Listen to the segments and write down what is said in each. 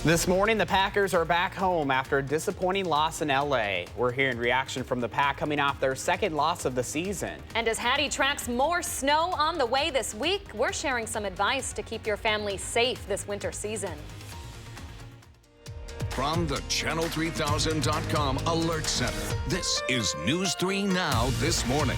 This morning, the Packers are back home after a disappointing loss in LA. We're hearing reaction from the Pack coming off their second loss of the season. And as Hattie tracks more snow on the way this week, we're sharing some advice to keep your family safe this winter season. From the Channel3000.com Alert Center, this is News 3 Now This Morning.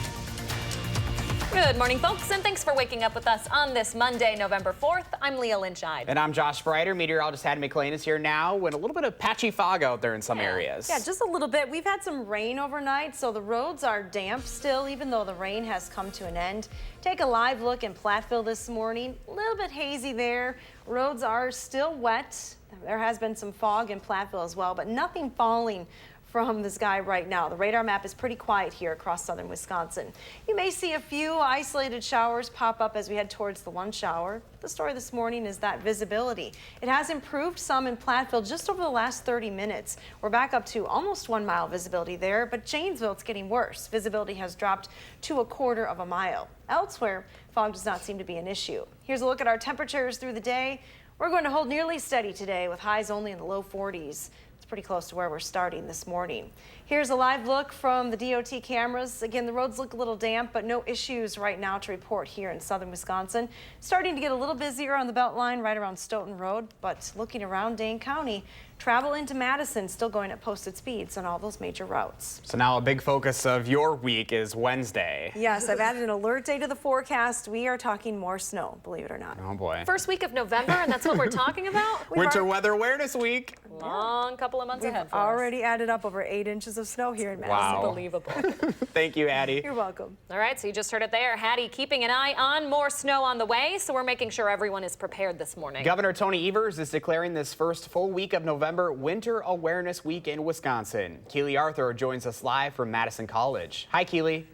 Good morning, folks, and thanks for waking up with us on this Monday, November 4th. I'm Leah Lynch-Ide. And I'm Josh Sprider. Meteorologist Hattie McLean is here now with a little bit of patchy fog out there in some areas. Yeah, just a little bit. We've had some rain overnight, so the roads are damp still, even though the rain has come to an end. Take a live look in Platteville this morning. A little bit hazy there. Roads are still wet. There has been some fog in Platteville as well, but nothing falling from the sky right now. The radar map is pretty quiet here across southern Wisconsin. You may see a few isolated showers pop up as we head towards the lunch hour. The story this morning is that visibility. It has improved some in Platteville just over the last 30 minutes. We're back up to almost 1 mile visibility there, but Janesville, it's getting worse. Visibility has dropped to 1/4 of a mile. Elsewhere, fog does not seem to be an issue. Here's a look at our temperatures through the day. We're going to hold nearly steady today with highs only in the low 40s. Pretty close to where we're starting this morning. Here's a live look from the DOT cameras. Again, the roads look a little damp, but no issues right now to report here in southern Wisconsin. Starting to get a little busier on the Beltline right around Stoughton Road, but looking around Dane County, travel into Madison still going at posted speeds on all those major routes. So now a big focus of your week is Wednesday. Yes, I've added an alert day to the forecast. We are talking more snow, believe it or not. Oh boy. First week of November, and that's what we're talking about? Winter Weather Awareness Week. Long couple of months We've ahead for already added up over 8 inches of snow here in Madison. Wow. Unbelievable. Thank you, Hattie. You're welcome. All right, so you just heard it there. Hattie keeping an eye on more snow on the way, so we're making sure everyone is prepared this morning. Governor Tony Evers is declaring this first full week of November Winter Awareness Week in Wisconsin. Keely Arthur joins us live from Madison College. Hi, Keely.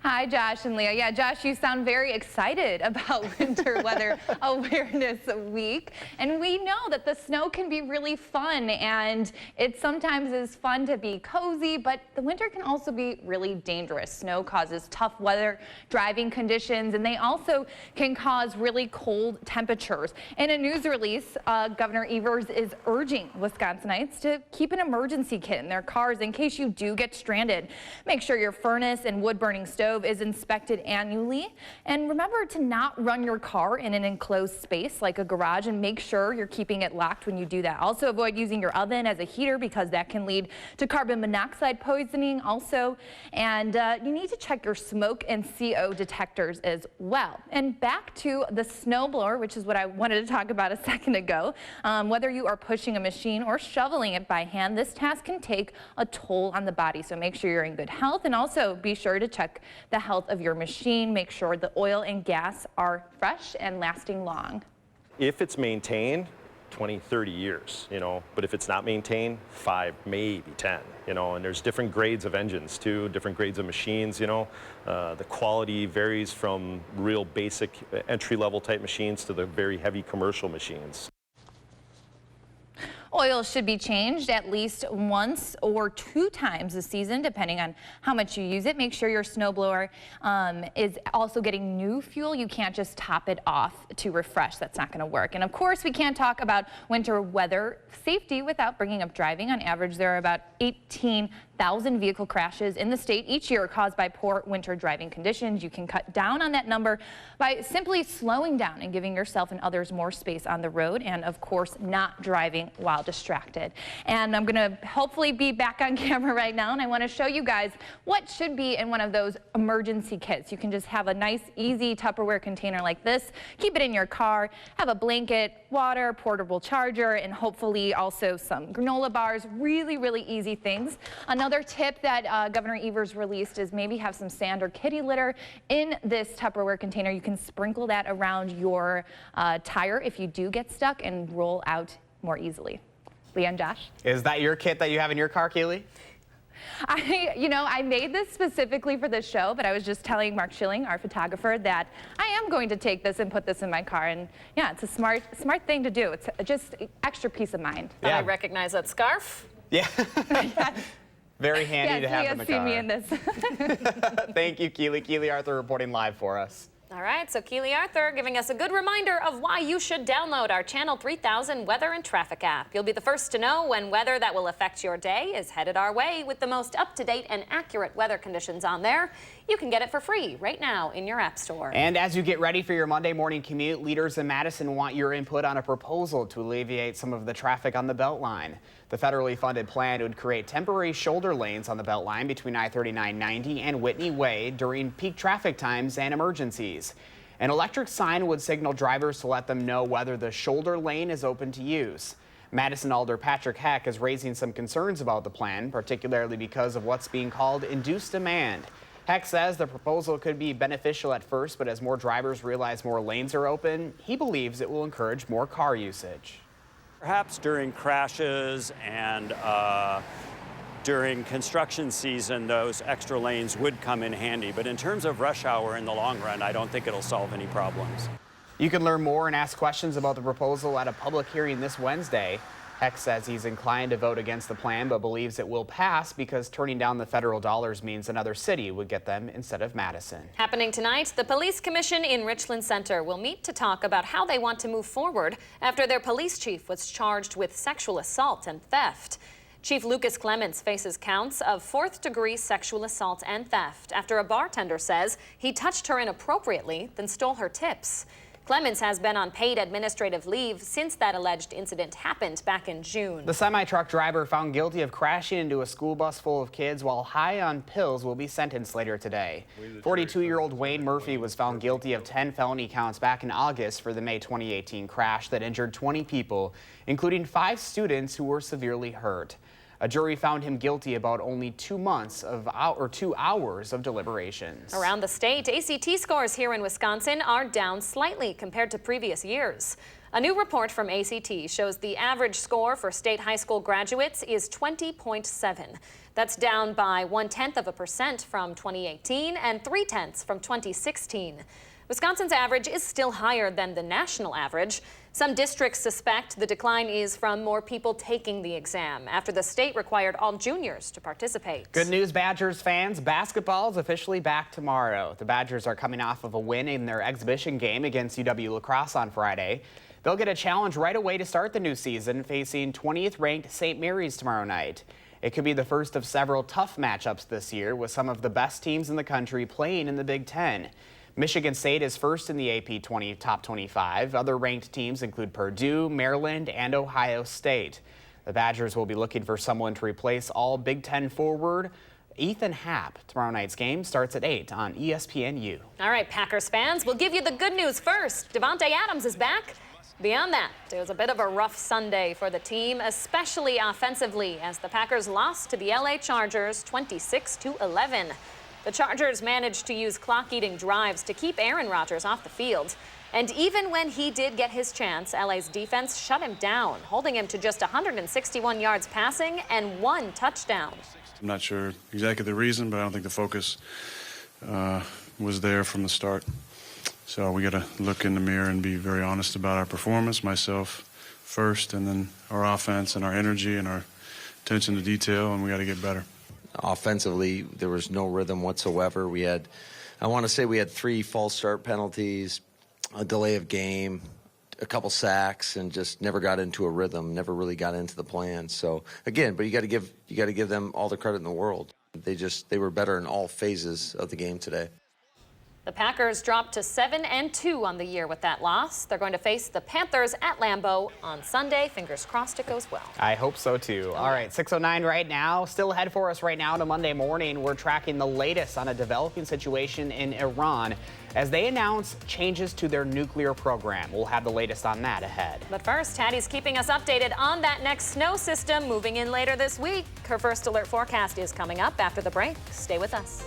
Hi, Josh and Leah. Yeah, Josh, you sound very excited about Winter Weather Awareness Week. And we know that the snow can be really fun, and it sometimes is fun to be cozy, but the winter can also be really dangerous. Snow causes tough weather, driving conditions, and they also can cause really cold temperatures. In a news release, Governor Evers is urging Wisconsinites to keep an emergency kit in their cars in case you do get stranded. Make sure your furnace and wood-burning stove is inspected annually, and remember to not run your car in an enclosed space like a garage, and make sure you're keeping it locked when you do that. Also, avoid using your oven as a heater because that can lead to carbon monoxide poisoning also, and you need to check your smoke and CO detectors as well. And back to the snowblower, which is what I wanted to talk about a second ago. Whether you are pushing a machine or shoveling it by hand, this task can take a toll on the body, so make sure you're in good health, and also be sure to check the health of your machine. Make sure the oil and gas are fresh and lasting long. If it's maintained, 20, 30 years, but if it's not maintained, 5, maybe 10, and there's different grades of engines too, different grades of machines, the quality varies from real basic entry-level type machines to the very heavy commercial machines. Oil should be changed at least once or 2 times a season, depending on how much you use it. Make sure your snowblower is also getting new fuel. You can't just top it off to refresh. That's not going to work. And of course, we can't talk about winter weather safety without bringing up driving. On average, there are about 18,000 vehicle crashes in the state each year caused by poor winter driving conditions. You can cut down on that number by simply slowing down and giving yourself and others more space on the road, and of course not driving while distracted. And I'm going to hopefully be back on camera right now, and I want to show you guys what should be in one of those emergency kits. You can just have a nice easy Tupperware container like this, keep it in your car, have a blanket, water, portable charger, and hopefully also some granola bars. Really easy things. Another tip that Governor Evers released is maybe have some sand or kitty litter in this Tupperware container. You can sprinkle that around your tire if you do get stuck and roll out more easily. Leah and Josh? Is that your kit that you have in your car, Keely? I made this specifically for this show, but I was just telling Mark Schilling, our photographer, that I am going to take this and put this in my car. And yeah, it's a smart thing to do. It's just extra peace of mind. Yeah. I recognize that scarf. Yeah. Very handy to have in the car. See me in this. Thank you, Keely. Keely Arthur reporting live for us. All right, so Keely Arthur giving us a good reminder of why you should download our Channel 3000 Weather and Traffic app. You'll be the first to know when weather that will affect your day is headed our way with the most up-to-date and accurate weather conditions on there. You can get it for free right now in your app store. And as you get ready for your Monday morning commute, leaders in Madison want your input on a proposal to alleviate some of the traffic on the Beltline. The federally funded plan would create temporary shoulder lanes on the Beltline between I-39/90 and Whitney Way during peak traffic times and emergencies. An electric sign would signal drivers to let them know whether the shoulder lane is open to use. Madison Alder Patrick Heck is raising some concerns about the plan, particularly because of what's being called induced demand. Heck says the proposal could be beneficial at first, but as more drivers realize more lanes are open, he believes it will encourage more car usage. Perhaps during crashes and during construction season, those extra lanes would come in handy. But in terms of rush hour in the long run, I don't think it'll solve any problems. You can learn more and ask questions about the proposal at a public hearing this Wednesday. Heck says he's inclined to vote against the plan, but believes it will pass because turning down the federal dollars means another city would get them instead of Madison. Happening tonight, the Police Commission in Richland Center will meet to talk about how they want to move forward after their police chief was charged with sexual assault and theft. Chief Lucas Clements faces counts of fourth-degree sexual assault and theft after a bartender says he touched her inappropriately, then stole her tips. Clements has been on paid administrative leave since that alleged incident happened back in June. The semi-truck driver found guilty of crashing into a school bus full of kids while high on pills will be sentenced later today. 42-year-old Wayne Murphy was found guilty of 10 felony counts back in August for the May 2018 crash that injured 20 people, including 5 students who were severely hurt. A jury found him guilty about only 2 hours of deliberations. Around the state, ACT scores here in Wisconsin are down slightly compared to previous years. A new report from ACT shows the average score for state high school graduates is 20.7. That's down by 0.1% from 2018 and 0.3 from 2016. Wisconsin's average is still higher than the national average. Some districts suspect the decline is from more people taking the exam after the state required all juniors to participate. Good news, Badgers fans. Basketball is officially back tomorrow. The Badgers are coming off of a win in their exhibition game against UW-La Crosse on Friday. They'll get a challenge right away to start the new season, facing 20th ranked St. Mary's tomorrow night. It could be the first of several tough matchups this year with some of the best teams in the country playing in the Big Ten. Michigan State is first in the AP Top 25. Other ranked teams include Purdue, Maryland, and Ohio State. The Badgers will be looking for someone to replace all Big Ten forward Ethan Happ. Tomorrow night's game starts at 8 on ESPNU. All right, Packers fans, we'll give you the good news first. Davante Adams is back. Beyond that, it was a bit of a rough Sunday for the team, especially offensively, as the Packers lost to the LA Chargers 26-11. The Chargers managed to use clock-eating drives to keep Aaron Rodgers off the field. And even when he did get his chance, LA's defense shut him down, holding him to just 161 yards passing and 1 touchdown. I'm not sure exactly the reason, but I don't think the focus was there from the start. So we got to look in the mirror and be very honest about our performance, myself first, and then our offense and our energy and our attention to detail, and we got to get better. Offensively, there was no rhythm whatsoever. I want to say we had 3 false start penalties, a delay of game, a couple sacks, and just never got into a rhythm, never really got into the plan. So again, but you got to give them all the credit in the world. They were better in all phases of the game today. The Packers dropped to 7-2 on the year with that loss. They're going to face the Panthers at Lambeau on Sunday. Fingers crossed it goes well. I hope so too. All right, 6:09 right now. Still ahead for us right now to Monday morning. We're tracking the latest on a developing situation in Iran as they announce changes to their nuclear program. We'll have the latest on that ahead. But first, Hattie's keeping us updated on that next snow system moving in later this week. Her first alert forecast is coming up after the break. Stay with us.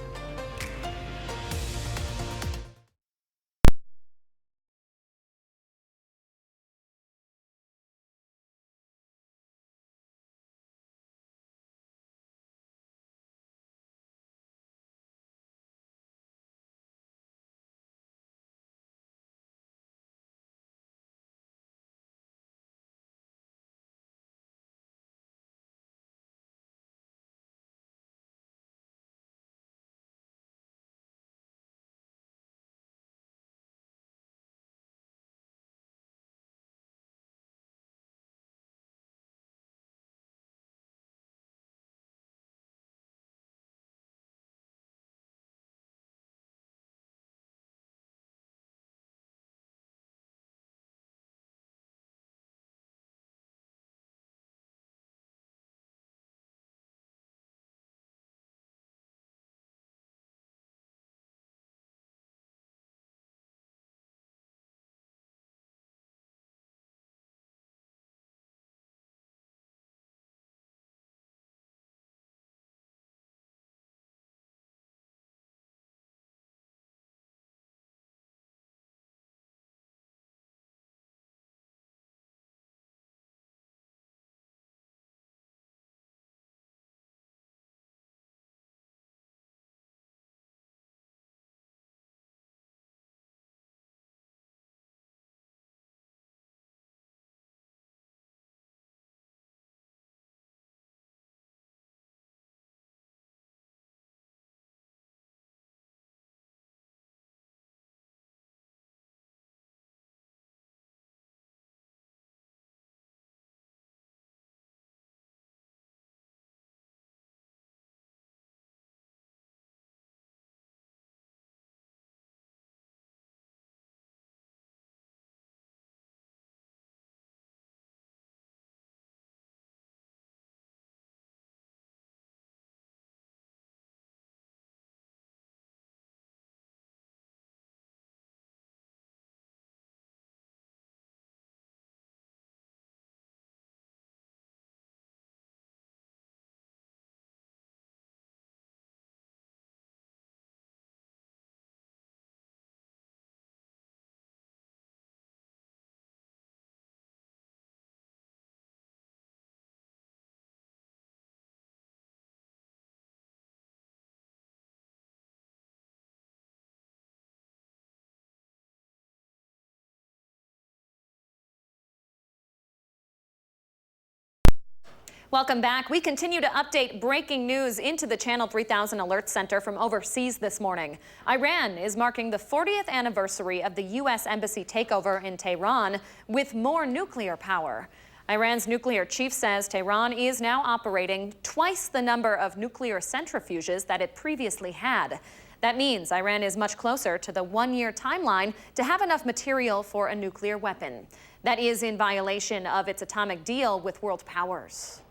Welcome back. We continue to update breaking news into the Channel 3000 Alert Center from overseas this morning. Iran is marking the 40th anniversary of the U.S. Embassy takeover in Tehran with more nuclear power. Iran's nuclear chief says Tehran is now operating twice the number of nuclear centrifuges that it previously had. That means Iran is much closer to the one-year timeline to have enough material for a nuclear weapon. That is in violation of its atomic deal with world powers.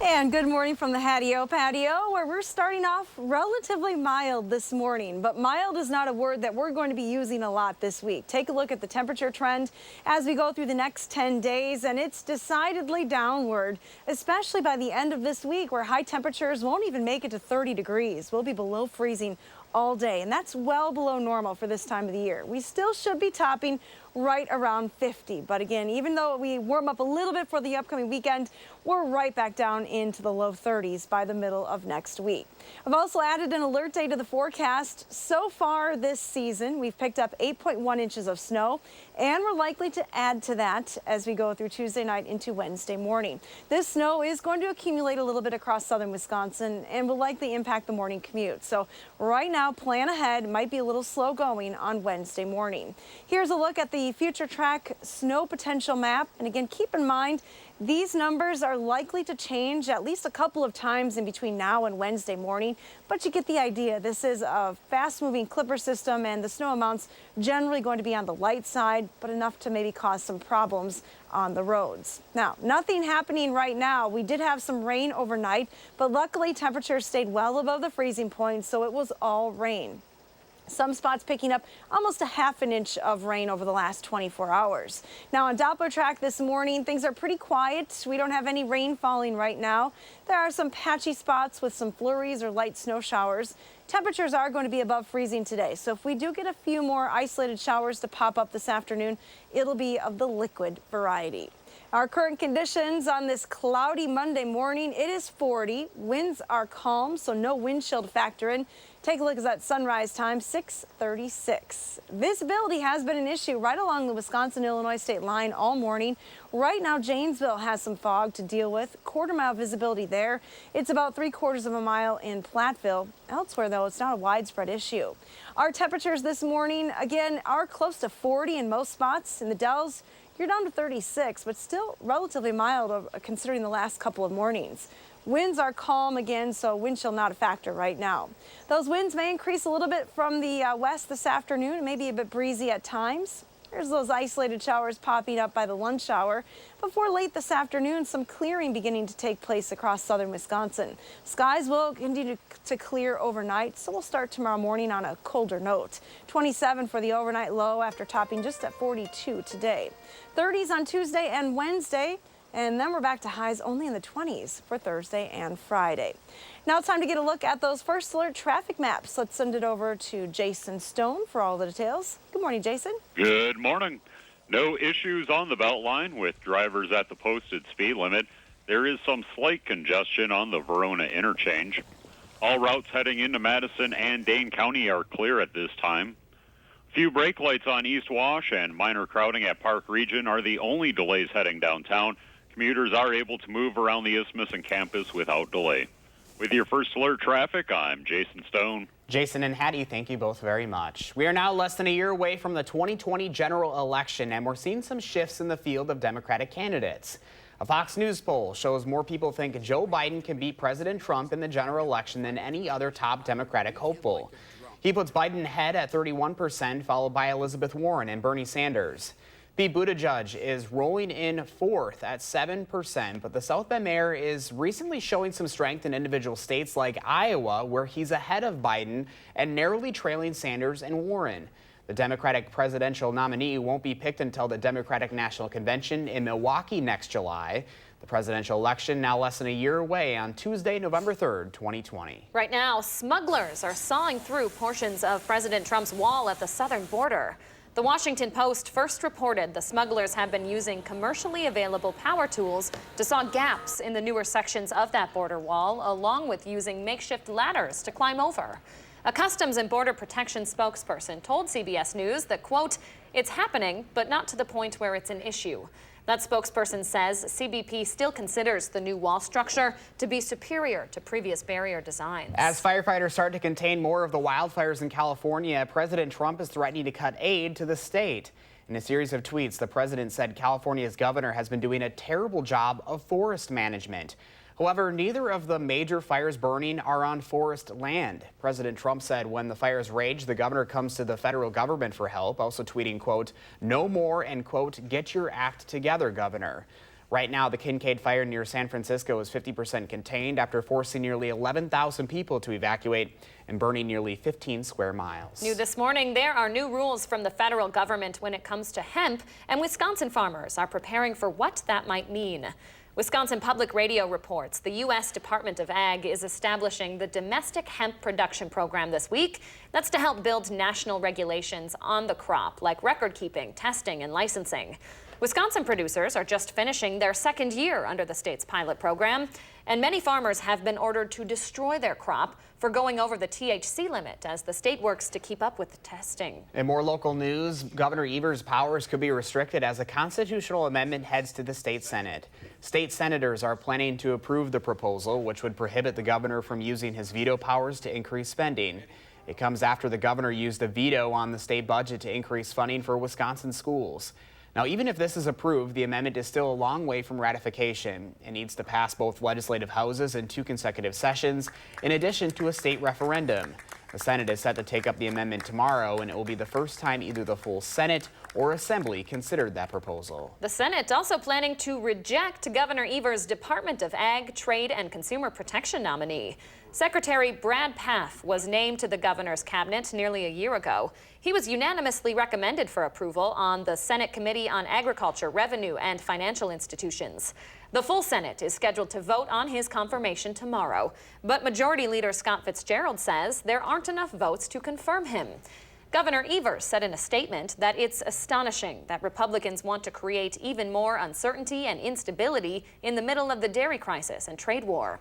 And good morning from the patio, where we're starting off relatively mild this morning. But mild is not a word that we're going to be using a lot this week. Take a look at the temperature trend as we go through the next 10 days, and it's decidedly downward, especially by the end of this week, where high temperatures won't even make it to 30 degrees. We'll be below freezing all day, and that's well below normal for this time of the year. We still should be topping right around 50. But again, even though we warm up a little bit for the upcoming weekend, we're right back down into the low 30s by the middle of next week. I've also added an alert day to the forecast. So far this season, we've picked up 8.1 inches of snow, and we're likely to add to that as we go through Tuesday night into Wednesday morning. This snow is going to accumulate a little bit across southern Wisconsin and will likely impact the morning commute. So right now, plan ahead. Might be a little slow going on Wednesday morning. Here's a look at the future track snow potential map. And again, keep in mind, these numbers are likely to change at least a couple of times in between now and Wednesday morning, but you get the idea. This is a fast-moving clipper system, and the snow amounts generally going to be on the light side, but enough to maybe cause some problems on the roads. Now, nothing happening right now. We did have some rain overnight, but luckily temperatures stayed well above the freezing point, so it was all rain. Some spots picking up almost a half an inch of rain over the last 24 hours. Now on Doppler track this morning, things are pretty quiet. We don't have any rain falling right now. There are some patchy spots with some flurries or light snow showers. Temperatures are going to be above freezing today, so if we do get a few more isolated showers to pop up this afternoon, it'll be of the liquid variety. Our current conditions on this cloudy Monday morning, it is 40. Winds are calm, so no wind chill to factor in. Take a look at that sunrise time, 6:36. Visibility has been an issue right along the Wisconsin-Illinois state line all morning. Right now, Janesville has some fog to deal with. Quarter-mile visibility there. It's about 3/4 of a mile in Platteville. Elsewhere, though, it's not a widespread issue. Our temperatures this morning, again, are close to 40 in most spots. In the Dells, you're down to 36, but still relatively mild considering the last couple of mornings. Winds are calm again, so wind chill not a factor right now. Those winds may increase a little bit from the west this afternoon. It may be a bit breezy at times. There's those isolated showers popping up by the lunch hour. Before late this afternoon, some clearing beginning to take place across southern Wisconsin. Skies will continue to clear overnight, so we'll start tomorrow morning on a colder note. 27 for the overnight low after topping just at 42 today. 30s on Tuesday and Wednesday. And then we're back to highs only in the 20s for Thursday and Friday. Now it's time to get a look at those first alert traffic maps. Let's send it over to Jason Stone for all the details. Good morning, Jason. Good morning. No issues on the Beltline with drivers at the posted speed limit. There is some slight congestion on the Verona interchange. All routes heading into Madison and Dane County are clear at this time. Few brake lights on East Wash and minor crowding at Park Region are the only delays heading downtown. Commuters are able to move around the Isthmus and campus without delay. With your first alert traffic, I'm Jason Stone. Jason and Hattie, thank you both very much. We are now less than a year away from the 2020 general election, and we're seeing some shifts in the field of Democratic candidates. A Fox News poll shows more people think Joe Biden can beat President Trump in the general election than any other top Democratic hopeful. He puts Biden ahead at 31%, followed by Elizabeth Warren and Bernie Sanders. Pete Buttigieg is rolling in fourth at 7%, but the South Bend mayor is recently showing some strength in individual states like Iowa, where he's ahead of Biden and narrowly trailing Sanders and Warren. The Democratic presidential nominee won't be picked until the Democratic National Convention in Milwaukee next July. The presidential election now less than a year away on Tuesday, November 3rd, 2020. Right now, smugglers are sawing through portions of President Trump's wall at the southern border. The Washington Post first reported the smugglers have been using commercially available power tools to saw gaps in the newer sections of that border wall, along with using makeshift ladders to climb over. A Customs and Border Protection spokesperson told CBS News that, quote, "It's happening, but not to the point where it's an issue." That spokesperson says CBP still considers the new wall structure to be superior to previous barrier designs. As firefighters start to contain more of the wildfires in California, President Trump is threatening to cut aid to the state. In a series of tweets, the president said California's governor has been doing a terrible job of forest management. However, neither of the major fires burning are on forest land. President Trump said when the fires rage, the governor comes to the federal government for help, also tweeting, quote, "No more," and, quote, "Get your act together, governor." Right now, the Kincaid fire near San Francisco is 50% contained after forcing nearly 11,000 people to evacuate and burning nearly 15 square miles. New this morning, there are new rules from the federal government when it comes to hemp, and Wisconsin farmers are preparing for what that might mean. Wisconsin Public Radio reports the U.S. Department of Ag is establishing the Domestic Hemp Production Program this week. That's to help build national regulations on the crop, like record keeping, testing, and licensing. Wisconsin producers are just finishing their second year under the state's pilot program, and many farmers have been ordered to destroy their crop for going over the THC limit as the state works to keep up with the testing. In more local news, Governor Evers' powers could be restricted as a constitutional amendment heads to the state Senate. State senators are planning to approve the proposal, which would prohibit the governor from using his veto powers to increase spending. It comes after the governor used a veto on the state budget to increase funding for Wisconsin schools. Now, even if this is approved, the amendment is still a long way from ratification. It needs to pass both legislative houses in 2 consecutive sessions, in addition to a state referendum. The Senate is set to take up the amendment tomorrow, and it will be the first time either the full Senate or Assembly considered that proposal. The Senate also planning to reject Governor Evers' Department of Ag, Trade, and Consumer Protection nominee. Secretary Brad Pfaff was named to the governor's cabinet nearly a year ago. He was unanimously recommended for approval on the Senate Committee on Agriculture, Revenue, and Financial Institutions. The full Senate is scheduled to vote on his confirmation tomorrow, but Majority Leader Scott Fitzgerald says there aren't enough votes to confirm him. Governor Evers said in a statement that it's astonishing that Republicans want to create even more uncertainty and instability in the middle of the dairy crisis and trade war.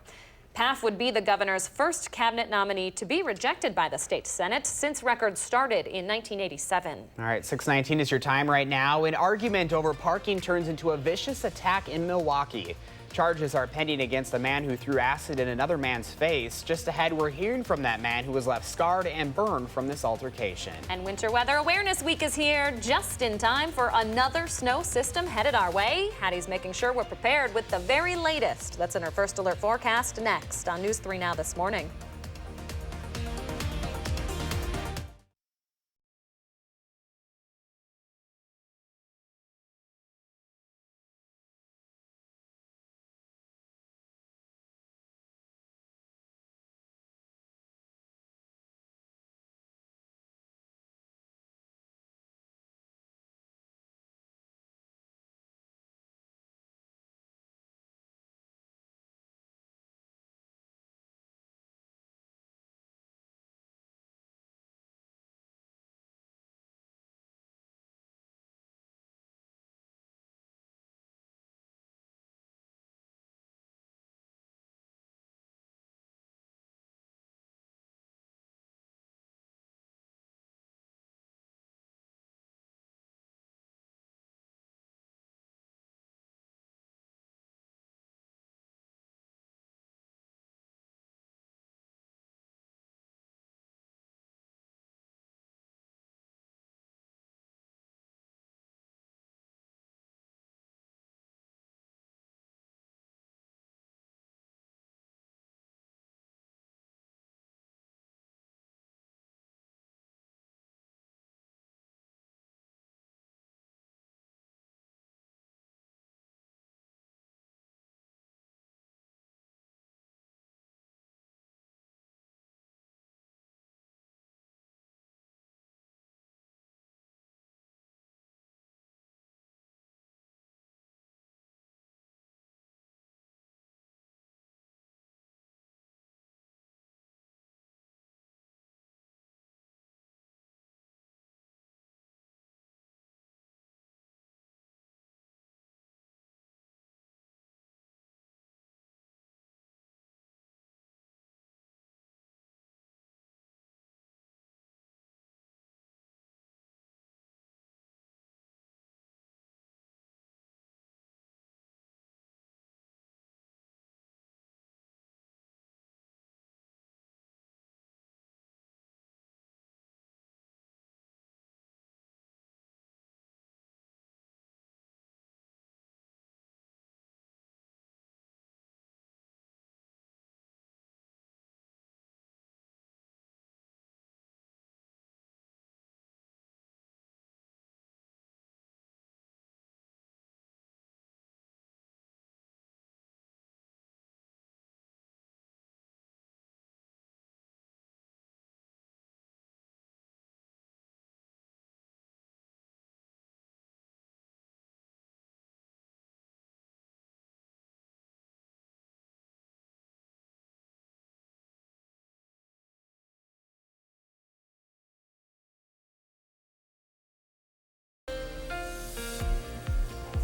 Pfaff would be the governor's first cabinet nominee to be rejected by the state Senate since records started in 1987. All right, 6:19 is your time right now. An argument over parking turns into a vicious attack in Milwaukee. Charges are pending against a man who threw acid in another man's face. Just ahead, we're hearing from that man who was left scarred and burned from this altercation. And Winter Weather Awareness Week is here just in time for another snow system headed our way. Hattie's making sure we're prepared with the very latest. That's in our First Alert forecast next on News 3 Now this morning.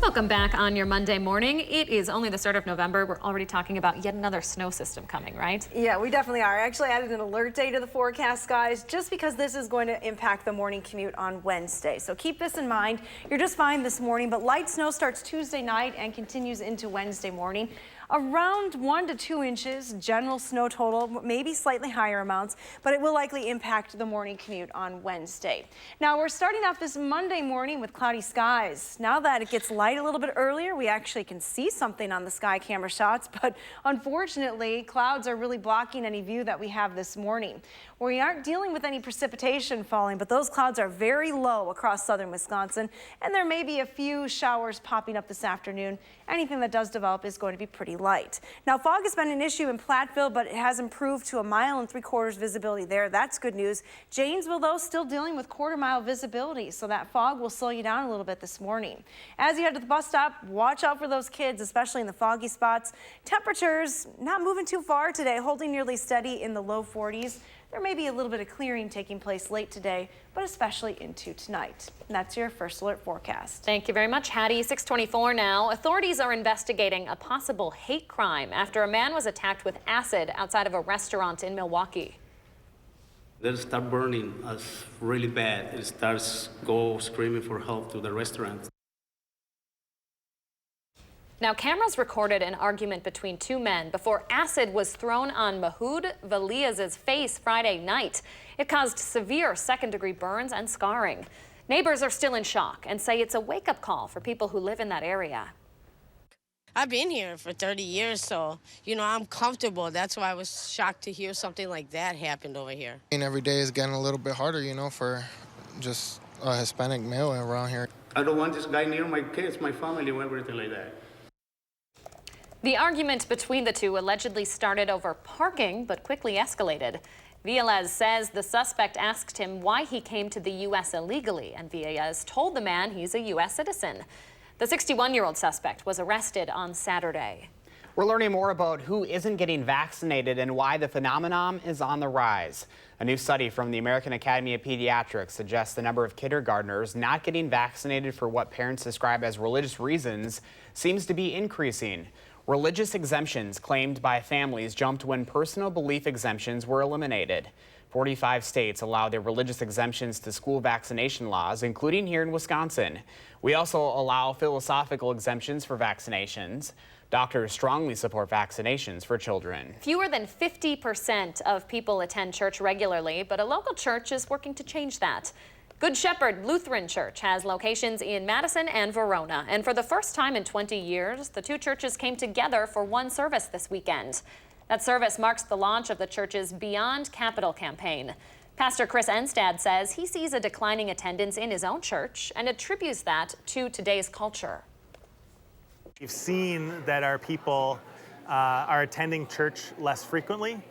Welcome back on your Monday morning. It is only the start of November. We're already talking about yet another snow system coming, right? Yeah, we definitely are. I actually added an alert day to the forecast, guys, just because this is going to impact the morning commute on Wednesday. So keep this in mind. You're just fine this morning, but light snow starts Tuesday night and continues into Wednesday morning. Around 1 to 2 inches, general snow total, maybe slightly higher amounts, but it will likely impact the morning commute on Wednesday. Now, we're starting off this Monday morning with cloudy skies. Now that it gets light a little bit earlier, we actually can see something on the sky camera shots, but unfortunately, clouds are really blocking any view that we have this morning. We aren't dealing with any precipitation falling, but those clouds are very low across southern Wisconsin, and there may be a few showers popping up this afternoon. Anything that does develop is going to be pretty light. Now, fog has been an issue in Platteville, but it has improved to 1 3/4 miles visibility there. That's good news. Janesville, though, still dealing with 1/4 mile visibility, so that fog will slow you down a little bit this morning. As you head to the bus stop, watch out for those kids, especially in the foggy spots. Temperatures not moving too far today, holding nearly steady in the low 40s. There may be a little bit of clearing taking place late today, but especially into tonight. And that's your First Alert forecast. Thank you very much, Hattie. 6:24 now. Authorities are investigating a possible hate crime after a man was attacked with acid outside of a restaurant in Milwaukee. They start burning us really bad. It starts go screaming for help to the restaurant. Now, cameras recorded an argument between two men before acid was thrown on Mahoud Valiaz's face Friday night. It caused severe second-degree burns and scarring. Neighbors are still in shock and say it's a wake-up call for people who live in that area. I've been here for 30 years, so, I'm comfortable. That's why I was shocked to hear something like that happened over here. And every day is getting a little bit harder, for just a Hispanic male around here. I don't want this guy near my kids, my family, or everything like that. The argument between the two allegedly started over parking, but quickly escalated. Villalez says the suspect asked him why he came to the U.S. illegally, and Villalez told the man he's a U.S. citizen. The 61-year-old suspect was arrested on Saturday. We're learning more about who isn't getting vaccinated and why the phenomenon is on the rise. A new study from the American Academy of Pediatrics suggests the number of kindergartners not getting vaccinated for what parents describe as religious reasons seems to be increasing. Religious exemptions claimed by families jumped when personal belief exemptions were eliminated. 45 states allow their religious exemptions to school vaccination laws, including here in Wisconsin. We also allow philosophical exemptions for vaccinations. Doctors strongly support vaccinations for children. Fewer than 50% of people attend church regularly, but a local church is working to change that. Good Shepherd Lutheran Church has locations in Madison and Verona, and for the first time in 20 years, the two churches came together for one service this weekend. That service marks the launch of the church's Beyond Capital campaign. Pastor Chris Enstad says he sees a declining attendance in his own church and attributes that to today's culture. We've seen that our people are attending church less frequently,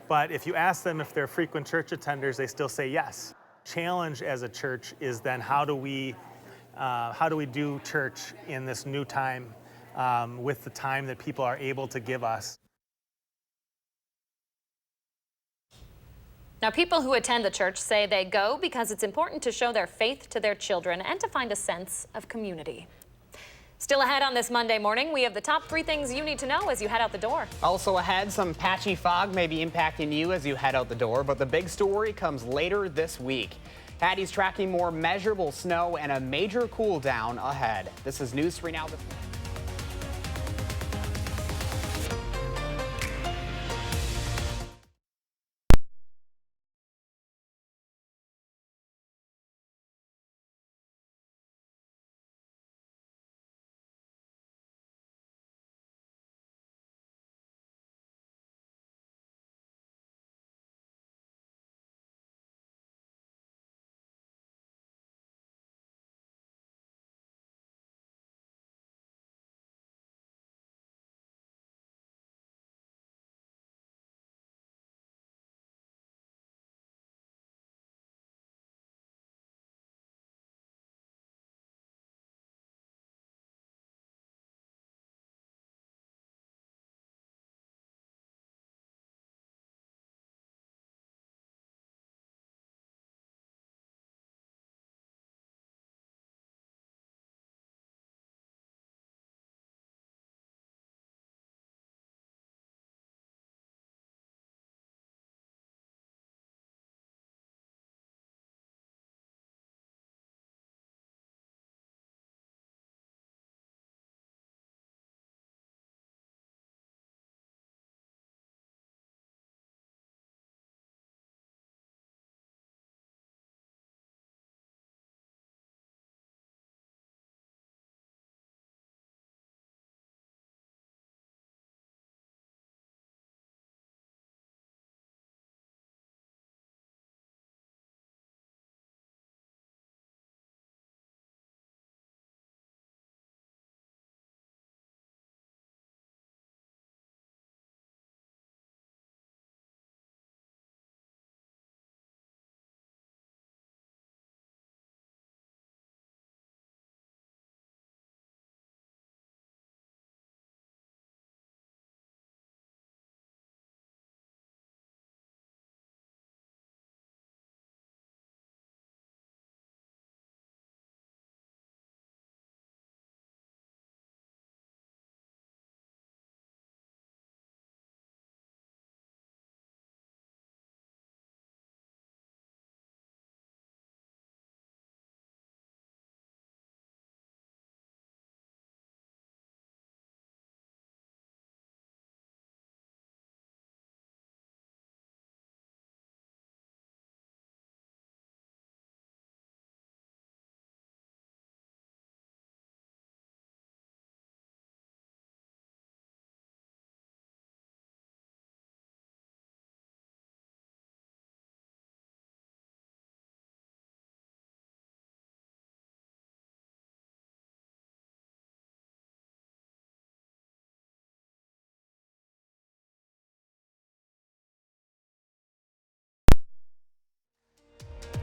but if you ask them if they're frequent church attenders, they still say yes. Challenge as a church is then how do we do church in this new time with the time that people are able to give us. Now, people who attend the church say they go because it's important to show their faith to their children and to find a sense of community. Still ahead on this Monday morning, we have the top 3 things you need to know as you head out the door. Also ahead, some patchy fog may be impacting you as you head out the door, but the big story comes later this week. Hattie's tracking more measurable snow and a major cool down ahead. This is News 3 Now.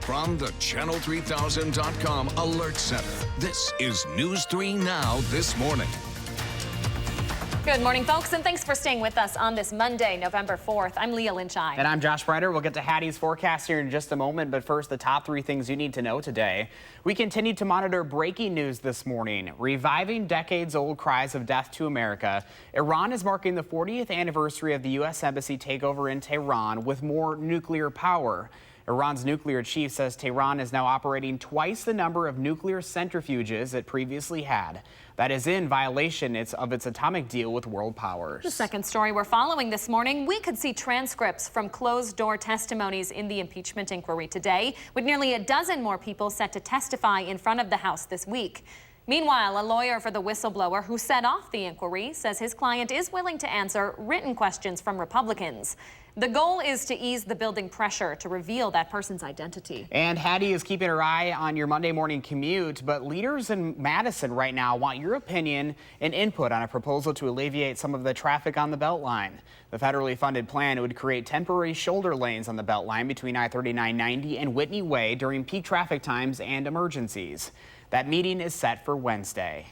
From the Channel3000.com Alert Center, this is News 3 Now This Morning. Good morning, folks, and thanks for staying with us on this Monday, November 4th. I'm Leah Lynchai. And I'm Josh Breiter. We'll get to Hattie's forecast here in just a moment, but first, the top 3 things you need to know today. We continue to monitor breaking news this morning. Reviving decades-old cries of death to America. Iran is marking the 40th anniversary of the U.S. Embassy takeover in Tehran with more nuclear power. Iran's nuclear chief says Tehran is now operating twice the number of nuclear centrifuges it previously had. That is in violation of its atomic deal with world powers. The second story we're following this morning, we could see transcripts from closed-door testimonies in the impeachment inquiry today, with nearly a dozen more people set to testify in front of the House this week. Meanwhile, a lawyer for the whistleblower who set off the inquiry says his client is willing to answer written questions from Republicans. The goal is to ease the building pressure to reveal that person's identity. And Hattie is keeping her eye on your Monday morning commute, but leaders in Madison right now want your opinion and input on a proposal to alleviate some of the traffic on the Beltline. The federally funded plan would create temporary shoulder lanes on the Beltline between I-3990 and Whitney Way during peak traffic times and emergencies. That meeting is set for Wednesday.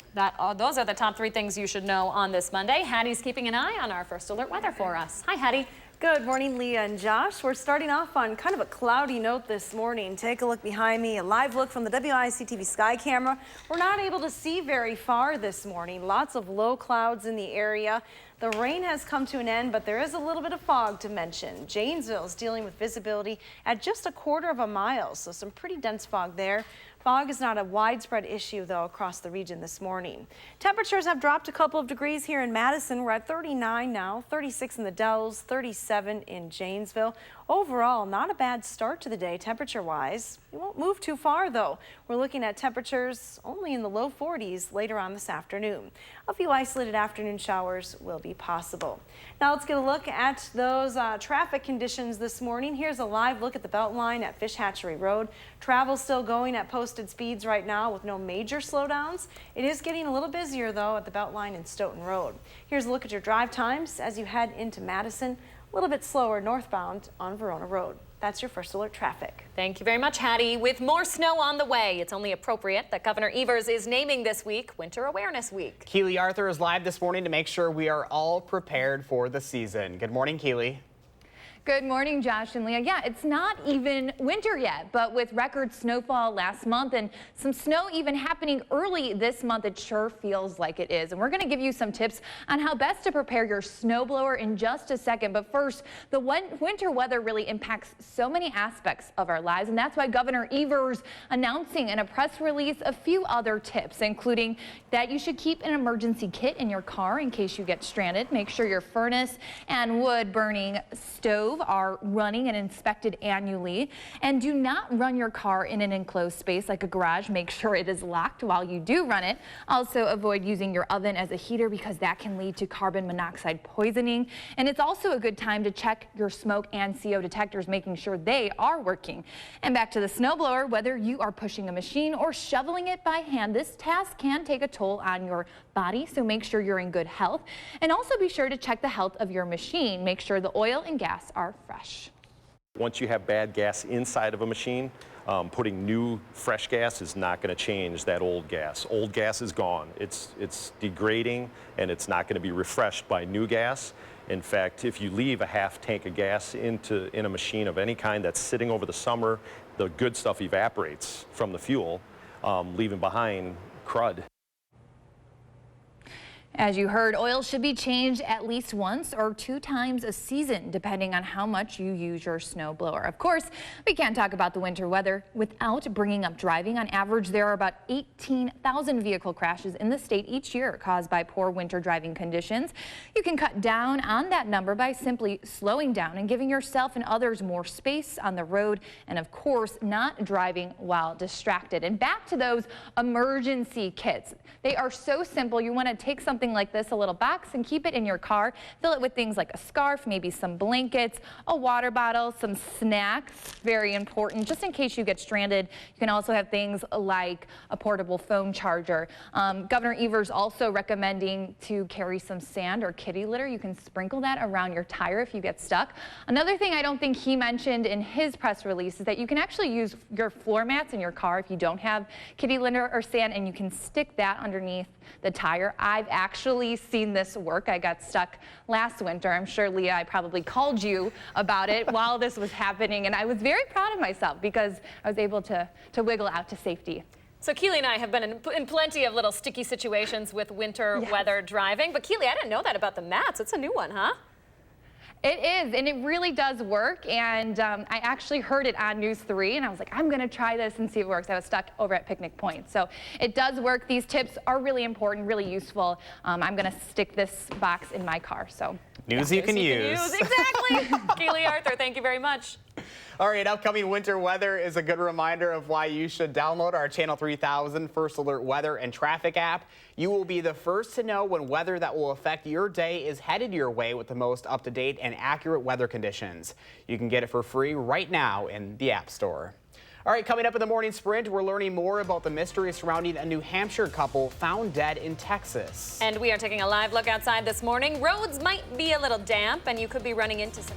Those are the top 3 things you should know on this Monday. Hattie's keeping an eye on our first alert weather for us. Hi, Hattie. Good morning, Leah and Josh. We're starting off on kind of a cloudy note this morning. Take a look behind me, a live look from the WISC-TV sky camera. We're not able to see very far this morning. Lots of low clouds in the area. The rain has come to an end, but there is a little bit of fog to mention. Janesville is dealing with visibility at just 1/4 mile, so some pretty dense fog there. Fog is not a widespread issue, though, across the region this morning. Temperatures have dropped a couple of degrees here in Madison. We're at 39 now, 36 in the Dells, 37 in Janesville. Overall, not a bad start to the day temperature-wise. We won't move too far, though. We're looking at temperatures only in the low 40s later on this afternoon. A few isolated afternoon showers will be possible. Now let's get a look at those traffic conditions this morning. Here's a live look at the Beltline at Fish Hatchery Road. Travel still going at posted speeds right now with no major slowdowns. It is getting a little busier, though, at the Beltline and Stoughton Road. Here's a look at your drive times as you head into Madison. A little bit slower northbound on Verona Road. That's your first alert traffic. Thank you very much, Hattie. With more snow on the way, it's only appropriate that Governor Evers is naming this week Winter Awareness Week. Keely Arthur is live this morning to make sure we are all prepared for the season. Good morning, Keely. Good morning, Josh and Leah. Yeah, it's not even winter yet, but with record snowfall last month and some snow even happening early this month, it sure feels like it is. And we're going to give you some tips on how best to prepare your snowblower in just a second. But first, the winter weather really impacts so many aspects of our lives, and that's why Governor Evers announcing in a press release a few other tips, including that you should keep an emergency kit in your car in case you get stranded. Make sure your furnace and wood-burning stove are running and inspected annually, and do not run your car in an enclosed space like a garage. Make sure it is locked while you do run it. Also avoid using your oven as a heater because that can lead to carbon monoxide poisoning. And it's also a good time to check your smoke and CO detectors, making sure they are working. And back to the snowblower, whether you are pushing a machine or shoveling it by hand, this task can take a toll on your body, so make sure you're in good health. And also be sure to check the health of your machine. Make sure the oil and gas are fresh. Once you have bad gas inside of a machine, putting new fresh gas is not going to change that old gas. Old gas is gone. It's degrading, and it's not going to be refreshed by new gas. In fact, if you leave a half tank of gas in a machine of any kind that's sitting over the summer, the good stuff evaporates from the fuel, leaving behind crud. As you heard, oil should be changed at least once or 2 times a season, depending on how much you use your snowblower. Of course, we can't talk about the winter weather without bringing up driving. On average, there are about 18,000 vehicle crashes in the state each year caused by poor winter driving conditions. You can cut down on that number by simply slowing down and giving yourself and others more space on the road, and of course, not driving while distracted. And back to those emergency kits. They are so simple. You want to take something something like this, a little box, and keep it in your car. Fill it with things like a scarf, maybe some blankets, a water bottle, some snacks, very important, just in case you get stranded. You can also have things like a portable phone charger. Governor Evers also recommending to carry some sand or kitty litter. You can sprinkle that around your tire if you get stuck. Another thing I don't think he mentioned in his press release is that you can actually use your floor mats in your car if you don't have kitty litter or sand, and you can stick that underneath the tire. I've actually seen this work. I got stuck last winter. I'm sure, Leah, I probably called you about it while this was happening, and I was very proud of myself because I was able to wiggle out to safety. So Keely and I have been in plenty of little sticky situations with winter weather driving, but Keely, I didn't know that about the mats. It's a new one, huh? It is, and it really does work, and I actually heard it on News 3, and I was like, I'm going to try this and see if it works. I was stuck over at Picnic Point. So it does work. These tips are really important, really useful. I'm going to stick this box in my car. So News you can use. Exactly. Keely Arthur, thank you very much. All right, upcoming winter weather is a good reminder of why you should download our Channel 3000 First Alert Weather and Traffic app. You will be the first to know when weather that will affect your day is headed your way with the most up-to-date and accurate weather conditions. You can get it for free right now in the App Store. All right, coming up in the morning sprint, we're learning more about the mystery surrounding a New Hampshire couple found dead in Texas. And we are taking a live look outside this morning. Roads might be a little damp, and you could be running into some...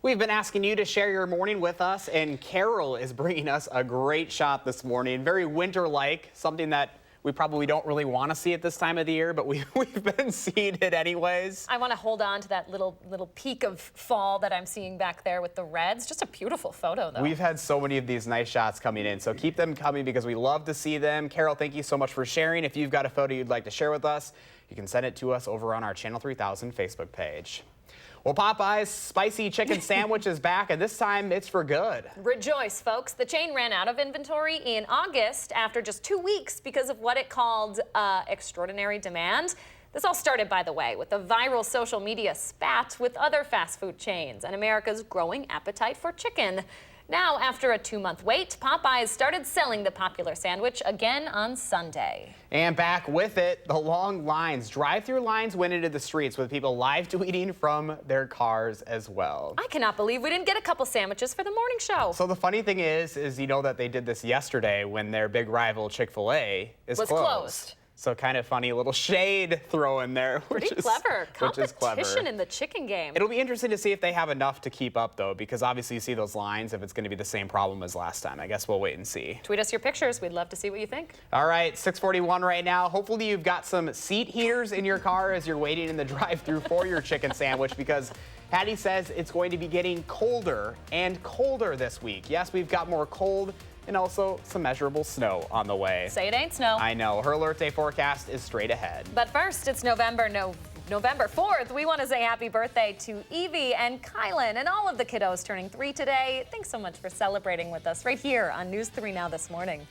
We've been asking you to share your morning with us, and Carol is bringing us a great shot this morning. Very winter-like, something that We probably don't really want to see it this time of the year, but we've been seeing it anyways. I want to hold on to that little peak of fall that I'm seeing back there with the reds. Just a beautiful photo, though. We've had so many of these nice shots coming in, so keep them coming because we love to see them. Carol, thank you so much for sharing. If you've got a photo you'd like to share with us, you can send it to us over on our Channel 3000 Facebook page. Well, Popeye's spicy chicken sandwich is back, and this time it's for good. Rejoice, folks. The chain ran out of inventory in August after just 2 weeks because of what it called extraordinary demand. This all started, by the way, with a viral social media spat with other fast food chains and America's growing appetite for chicken. Now, after a 2-month wait, Popeyes started selling the popular sandwich again on Sunday. And back with it, the long lines. Drive-through lines went into the streets with people live tweeting from their cars as well. I cannot believe we didn't get a couple sandwiches for the morning show. So the funny thing is you know that they did this yesterday when their big rival Chick-fil-A was closed. So kind of funny little shade throw in there. Pretty clever. Competition clever. in the chicken game. It'll be interesting to see if they have enough to keep up, though, because obviously you see those lines if it's going to be the same problem as last time. I guess we'll wait and see. Tweet us your pictures. We'd love to see what you think. All right, 6:41 right now. Hopefully you've got some seat heaters in your car as you're waiting in the drive-thru for your chicken sandwich, because Hattie says it's going to be getting colder and colder this week. Yes, we've got more cold and also some measurable snow on the way. Say it ain't snow. I know. Her Alert Day forecast is straight ahead. But first, it's November 4th. We want to say happy birthday to Evie and Kylan and all of the kiddos turning 3 today. Thanks so much for celebrating with us right here on News 3 Now this morning.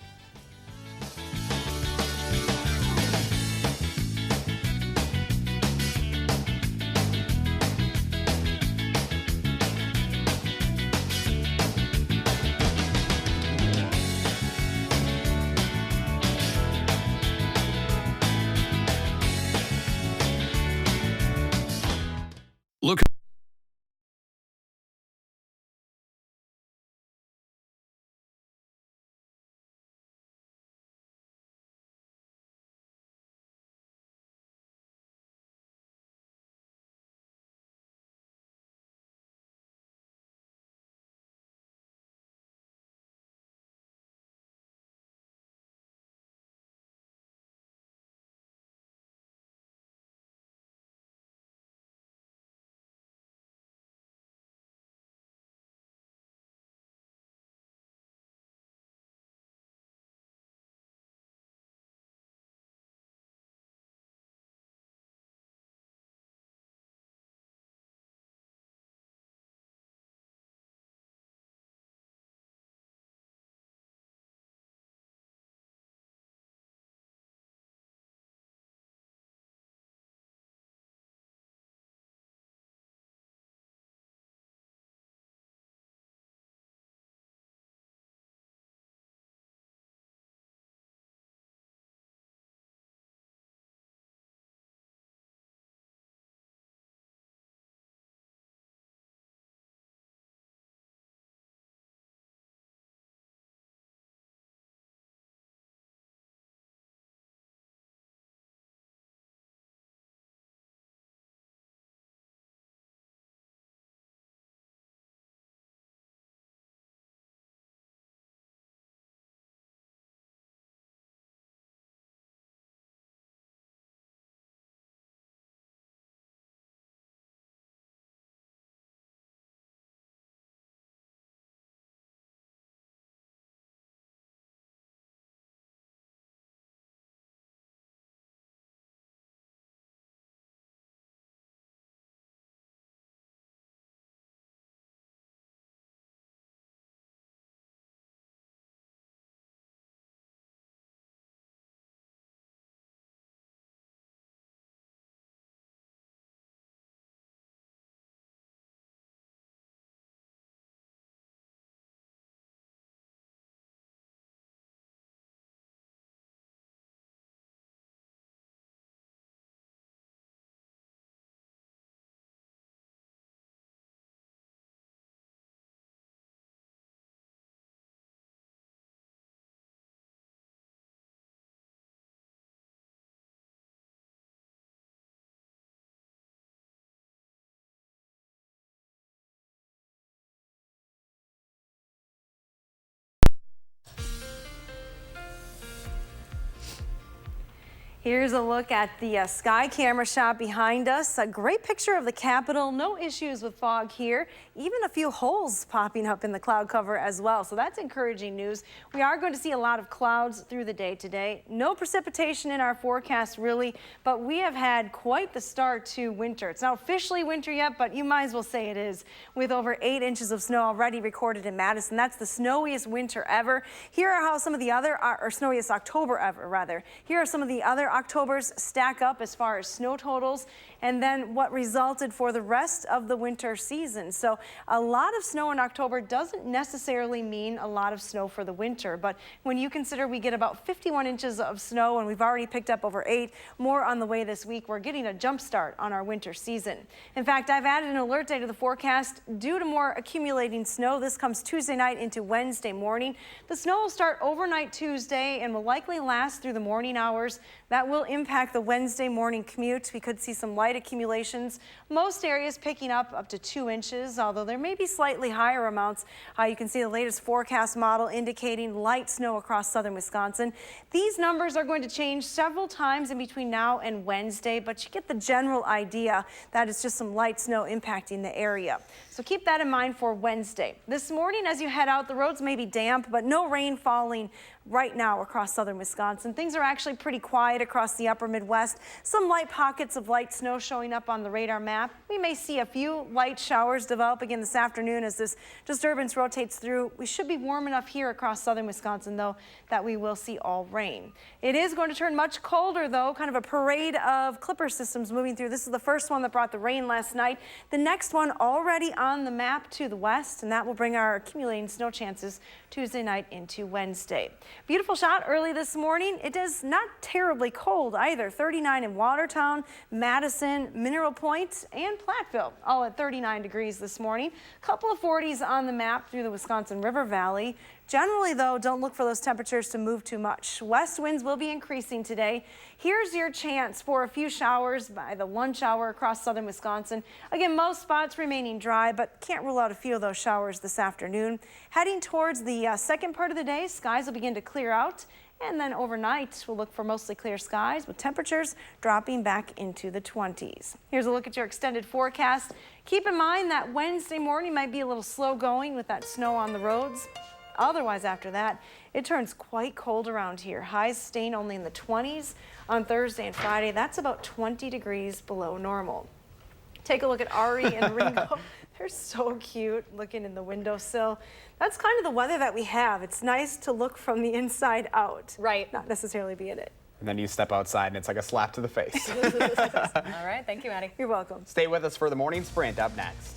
Look Here's a look at the sky camera shot behind us. A great picture of the Capitol. No issues with fog here. Even a few holes popping up in the cloud cover as well. So that's encouraging news. We are going to see a lot of clouds through the day today. No precipitation in our forecast really, but we have had quite the start to winter. It's not officially winter yet, but you might as well say it is, with over 8 inches of snow already recorded in Madison. That's the snowiest winter ever. Here are how some of the other, or snowiest October ever rather. Here are some of the other Octobers stack up as far as snow totals, and then what resulted for the rest of the winter season. So a lot of snow in October doesn't necessarily mean a lot of snow for the winter, but when you consider we get about 51 inches of snow and we've already picked up over 8 more on the way this week, we're getting a jump start on our winter season. In fact, I've added an alert day to the forecast due to more accumulating snow. This comes Tuesday night into Wednesday morning. The snow will start overnight Tuesday and will likely last through the morning hours. That will impact the Wednesday morning commute. We could see some light accumulations. Most areas picking up to 2 inches, although there may be slightly higher amounts. You can see the latest forecast model indicating light snow across southern Wisconsin. These numbers are going to change several times in between now and Wednesday, but you get the general idea that it's just some light snow impacting the area. So keep that in mind for Wednesday. This morning as you head out, the roads may be damp, but no rain falling right now across southern Wisconsin. Things are actually pretty quiet across the upper Midwest. Some light pockets of light snow showing up on the radar map. We may see a few light showers develop again this afternoon as this disturbance rotates through. We should be warm enough here across southern Wisconsin, though, that we will see all rain. It is going to turn much colder, though, kind of a parade of clipper systems moving through. This is the first one that brought the rain last night. The next one already on the map to the west, and that will bring our accumulating snow chances Tuesday night into Wednesday. Beautiful shot early this morning. It is not terribly cold either. 39 in Watertown, Madison, Mineral Point, and Platteville, all at 39 degrees this morning. Couple of 40s on the map through the Wisconsin River Valley. Generally, though, don't look for those temperatures to move too much. West winds will be increasing today. Here's your chance for a few showers by the lunch hour across southern Wisconsin. Again, most spots remaining dry, but can't rule out a few of those showers this afternoon. Heading towards the second part of the day, skies will begin to clear out. And then overnight, we'll look for mostly clear skies with temperatures dropping back into the 20s. Here's a look at your extended forecast. Keep in mind that Wednesday morning might be a little slow going with that snow on the roads. Otherwise, after that, it turns quite cold around here. Highs staying only in the 20s on Thursday and Friday. That's about 20 degrees below normal. Take a look at Ari and Ringo. They're so cute looking in the windowsill. That's kind of the weather that we have. It's nice to look from the inside out. Right. Not necessarily be in it. And then you step outside and it's like a slap to the face. All right. Thank you, Maddie. You're welcome. Stay with us for the morning sprint up next.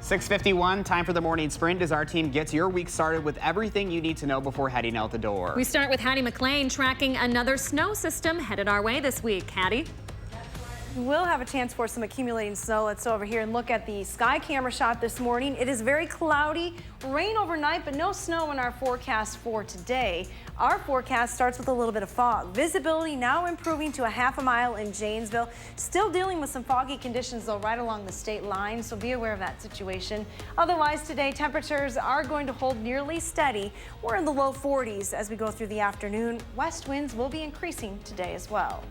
6:51, time for the morning sprint as our team gets your week started with everything you need to know before heading out the door. We start with Hattie McLean tracking another snow system headed our way this week. Hattie? We'll have a chance for some accumulating snow. Let's go over here and look at the sky camera shot this morning. It is very cloudy, rain overnight, but no snow in our forecast for today. Our forecast starts with a little bit of fog. Visibility now improving to a half a mile in Janesville. Still dealing with some foggy conditions though right along the state line, so be aware of that situation. Otherwise today, temperatures are going to hold nearly steady. We're in the low 40s as we go through the afternoon. West winds will be increasing today as well.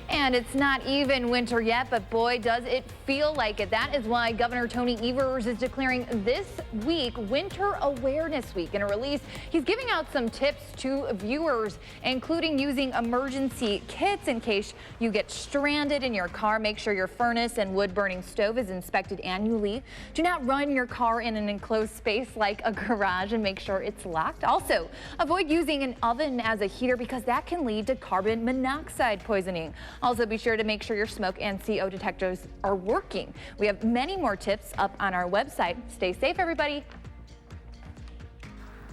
And it's not even winter yet, but boy, does it feel like it. That is why Governor Tony Evers is declaring this week Winter Awareness Week. In a release, he's giving out some tips to viewers, including using emergency kits in case you get stranded in your car. Make sure your furnace and wood-burning stove is inspected annually. Do not run your car in an enclosed space like a garage and make sure it's locked. Also, avoid using an oven as a heater because that can lead to carbon monoxide poisoning. Also, be sure to make sure your smoke and CO detectors are working. We have many more tips up on our website. Stay safe, everybody.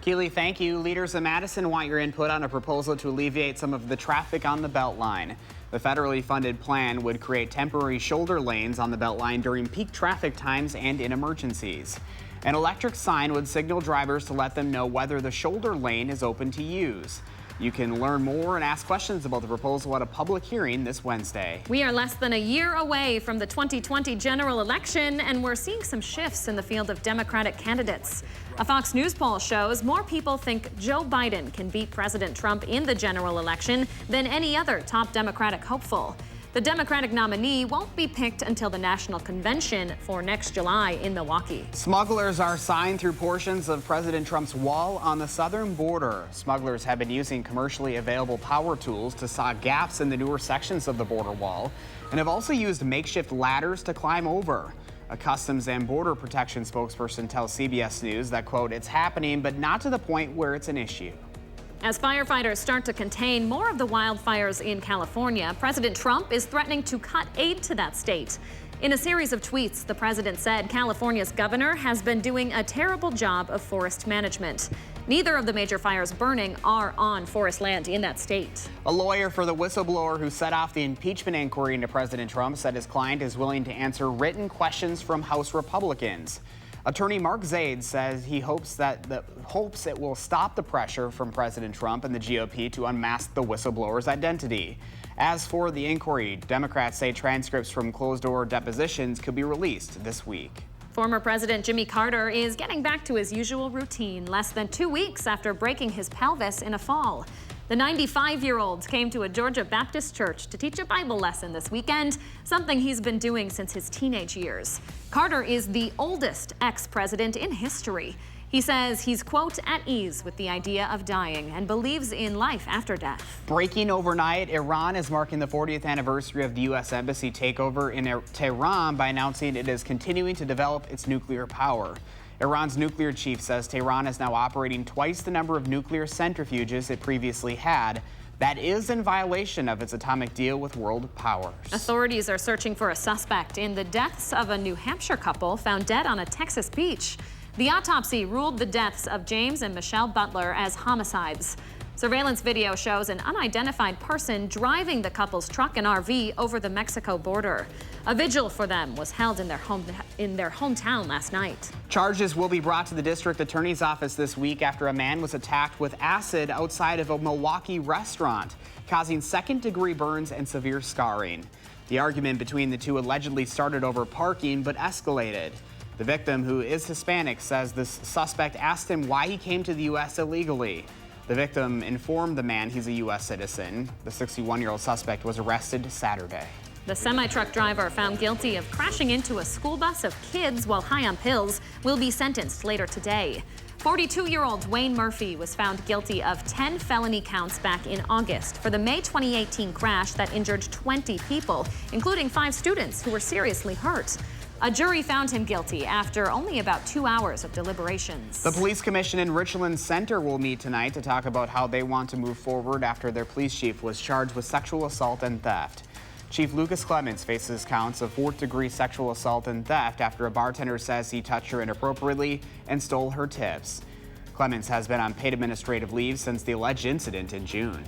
Keely, thank you. Leaders in Madison want your input on a proposal to alleviate some of the traffic on the Beltline. The federally funded plan would create temporary shoulder lanes on the Beltline during peak traffic times and in emergencies. An electric sign would signal drivers to let them know whether the shoulder lane is open to use. You can learn more and ask questions about the proposal at a public hearing this Wednesday. We are less than a year away from the 2020 general election, and we're seeing some shifts in the field of Democratic candidates. A Fox News poll shows more people think Joe Biden can beat President Trump in the general election than any other top Democratic hopeful. The Democratic nominee won't be picked until the national convention for next July in Milwaukee. Smugglers are signed through portions of President Trump's wall on the southern border. Smugglers have been using commercially available power tools to saw gaps in the newer sections of the border wall and have also used makeshift ladders to climb over. A Customs and Border Protection spokesperson tells CBS News that, quote, it's happening, but not to the point where it's an issue. As firefighters start to contain more of the wildfires in California, President Trump is threatening to cut aid to that state. In a series of tweets, the president said California's governor has been doing a terrible job of forest management. Neither of the major fires burning are on forest land in that state. A lawyer for the whistleblower who set off the impeachment inquiry into President Trump said his client is willing to answer written questions from House Republicans. Attorney Mark Zaid says he hopes it will stop the pressure from President Trump and the GOP to unmask the whistleblower's identity. As for the inquiry, Democrats say transcripts from closed-door depositions could be released this week. Former President Jimmy Carter is getting back to his usual routine less than 2 weeks after breaking his pelvis in a fall. The 95-year-old came to a Georgia Baptist church to teach a Bible lesson this weekend, something he's been doing since his teenage years. Carter is the oldest ex-president in history. He says he's, quote, at ease with the idea of dying and believes in life after death. Breaking overnight, Iran is marking the 40th anniversary of the U.S. Embassy takeover in Tehran by announcing it is continuing to develop its nuclear power. Iran's nuclear chief says Tehran is now operating twice the number of nuclear centrifuges it previously had. That is in violation of its atomic deal with world powers. Authorities are searching for a suspect in the deaths of a New Hampshire couple found dead on a Texas beach. The autopsy ruled the deaths of James and Michelle Butler as homicides. Surveillance video shows an unidentified person driving the couple's truck and RV over the Mexico border. A vigil for them was held in their hometown last night. Charges will be brought to the district attorney's office this week after a man was attacked with acid outside of a Milwaukee restaurant, causing second-degree burns and severe scarring. The argument between the two allegedly started over parking but escalated. The victim, who is Hispanic, says this suspect asked him why he came to the U.S. illegally. The victim informed the man he's a U.S. citizen. The 61-year-old suspect was arrested Saturday. The semi-truck driver found guilty of crashing into a school bus of kids while high on pills will be sentenced later today. 42-year-old Wayne Murphy was found guilty of 10 felony counts back in August for the May 2018 crash that injured 20 people, including 5 students who were seriously hurt. A jury found him guilty after only about 2 hours of deliberations. The police commission in Richland Center will meet tonight to talk about how they want to move forward after their police chief was charged with sexual assault and theft. Chief Lucas Clements faces counts of 4th-degree sexual assault and theft after a bartender says he touched her inappropriately and stole her tips. Clements has been on paid administrative leave since the alleged incident in June.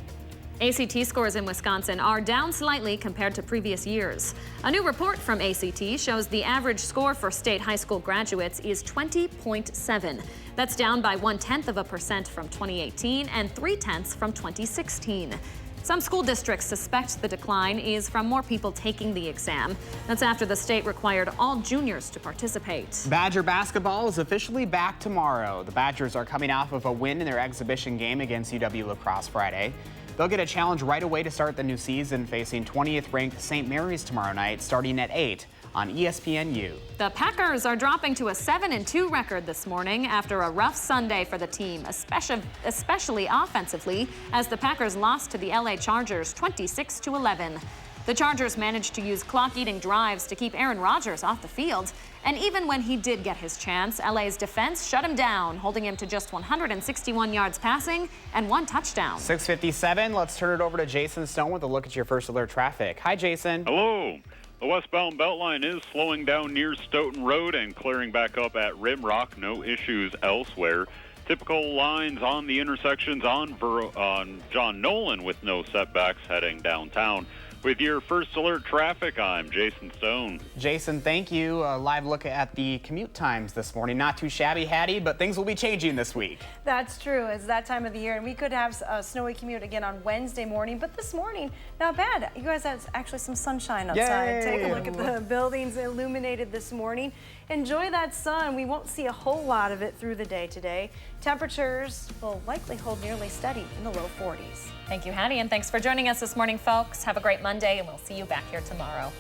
ACT scores in Wisconsin are down slightly compared to previous years. A new report from ACT shows the average score for state high school graduates is 20.7. That's down by 0.1% from 2018 and 0.3 from 2016. Some school districts suspect the decline is from more people taking the exam. That's after the state required all juniors to participate. Badger basketball is officially back tomorrow. The Badgers are coming off of a win in their exhibition game against UW-La Crosse Friday. They'll get a challenge right away to start the new season, facing 20th-ranked St. Mary's tomorrow night, starting at 8 on ESPNU. The Packers are dropping to a 7-2 record this morning after a rough Sunday for the team, especially offensively, as the Packers lost to the LA Chargers 26-11. The Chargers managed to use clock-eating drives to keep Aaron Rodgers off the field. And even when he did get his chance, LA's defense shut him down, holding him to just 161 yards passing and 1 touchdown. 6:57, let's turn it over to Jason Stone with a look at your first alert traffic. Hi, Jason. Hello. The westbound Beltline is slowing down near Stoughton Road and clearing back up at Rimrock. No issues elsewhere. Typical lines on the intersections on John Nolan with no setbacks heading downtown. With your first alert traffic, I'm Jason Stone. Jason, thank you. A live look at the commute times this morning. Not too shabby, Hattie, but things will be changing this week. That's true. It's that time of the year, and we could have a snowy commute again on Wednesday morning, but this morning, not bad. You guys had actually some sunshine outside. Yay! Take a look at the buildings illuminated this morning. Enjoy that sun. We won't see a whole lot of it through the day today. Temperatures will likely hold nearly steady in the low 40s. Thank you, Hattie, and thanks for joining us this morning, folks. Have a great Monday, and we'll see you back here tomorrow.